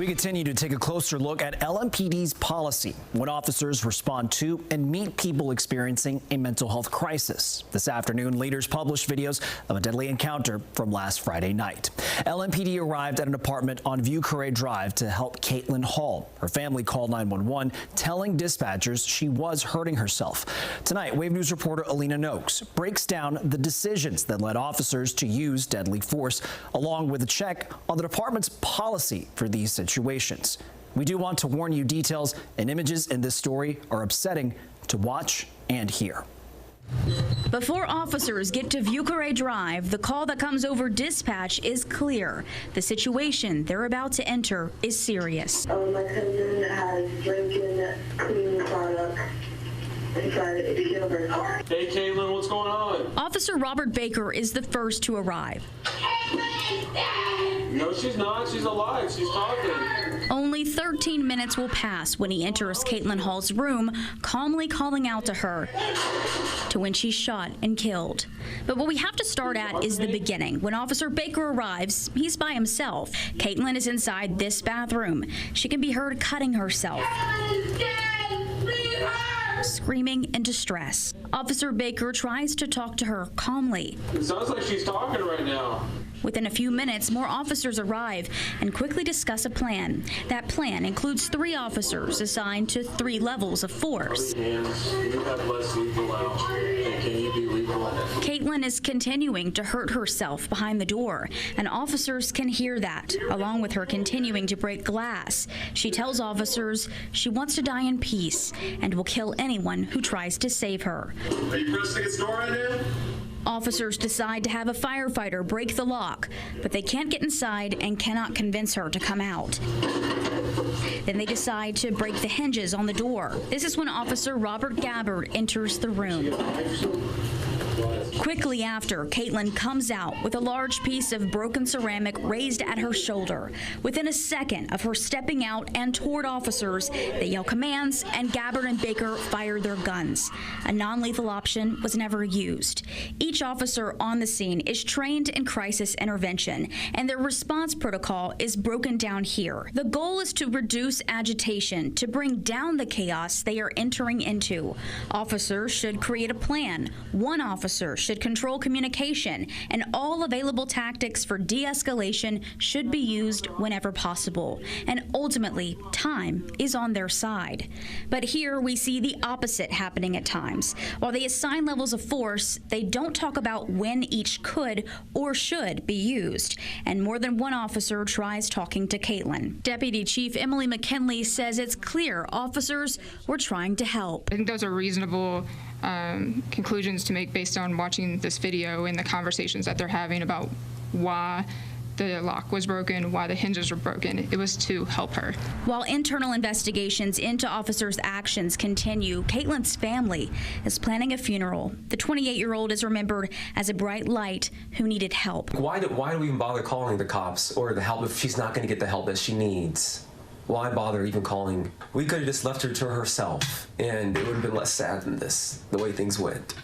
We continue to take a closer look at LMPD's policy when officers respond to and meet people experiencing a mental health crisis. This afternoon, leaders published videos of a deadly encounter from last Friday night. LMPD arrived at an apartment on Vieux-Carré Drive to help Katelyn Hall. Her family called 911, telling dispatchers she was hurting herself. Tonight, Wave News reporter Alina Noakes breaks down the decisions that led officers to use deadly force, along with a check on the department's policy for these situations. We do want to warn you, details and images in this story are upsetting to watch and hear. Before officers get to Vieux-Carré Drive, the call that comes over dispatch is clear. The situation they're about to enter is serious. My cousin has drinking cleaning product inside the vehicle of her car. Hey, Katelyn, what's going on? Officer Robert Baker is the first to arrive. No, she's not. She's alive. She's talking. Only 13 minutes will pass when he enters Katelyn Hall's room, calmly calling out to her, to when she's shot and killed. But what we have to start at is the beginning. When Officer Baker arrives, he's by himself. Katelyn is inside this bathroom. She can be heard cutting herself, screaming in distress. Officer Baker tries to talk to her calmly. It sounds like she's talking right now. Within a few minutes, more officers arrive and quickly discuss a plan. That plan includes 3 officers assigned to 3 levels of force. Katelyn is continuing to hurt herself behind the door, and officers can hear that, along with her continuing to break glass. She tells officers she wants to die in peace and will kill anyone who tries to save her. Are you pressing its door right now? Officers decide to have a firefighter break the lock, but they can't get inside and cannot convince her to come out. Then they decide to break the hinges on the door. This is when Officer Robert Gabbard enters the room. Quickly after, Katelyn comes out with a large piece of broken ceramic raised at her shoulder. Within a second of her stepping out and toward officers, they yell commands, and Gabbard and Baker fire their guns. A non-lethal option was never used. Each officer on the scene is trained in crisis intervention, and their response protocol is broken down here. The goal is to reduce agitation, to bring down the chaos they are entering into. Officers should create a plan. One officer should control communication, and all available tactics for de-escalation should be used whenever possible. And ultimately, time is on their side. But here we see the opposite happening at times. While they assign levels of force, they don't talk about when each could or should be used. And more than one officer tries talking to Katelyn. Deputy Chief Emily McKinley says it's clear officers were trying to help. I think those are reasonable conclusions to make based on watching this video and the conversations that they're having about why the lock was broken, why the hinges were broken. It was to help her. While internal investigations into officers' actions continue, Katelyn's family is planning a funeral. The 28-year-old is remembered as a bright light who needed help. Why do we even bother calling the cops or the help if she's not going to get the help that she needs? Why bother even calling? We could have just left her to herself, and it would have been less sad than this, the way things went.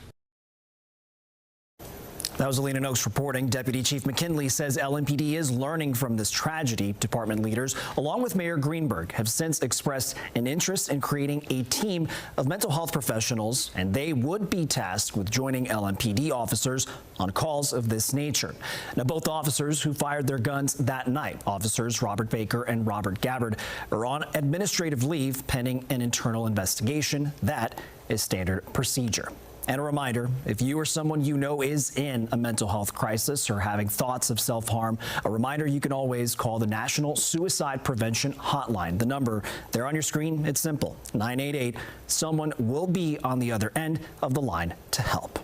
That was Alina Noakes reporting. Deputy Chief McKinley says LMPD is learning from this tragedy. Department leaders, along with Mayor Greenberg, have since expressed an interest in creating a team of mental health professionals, and they would be tasked with joining LMPD officers on calls of this nature. Now, both officers who fired their guns that night, officers Robert Baker and Robert Gabbard, are on administrative leave pending an internal investigation. That is standard procedure. And a reminder, if you or someone you know is in a mental health crisis or having thoughts of self-harm, a reminder you can always call the National Suicide Prevention Hotline. The number there on your screen, it's simple, 988. Someone will be on the other end of the line to help.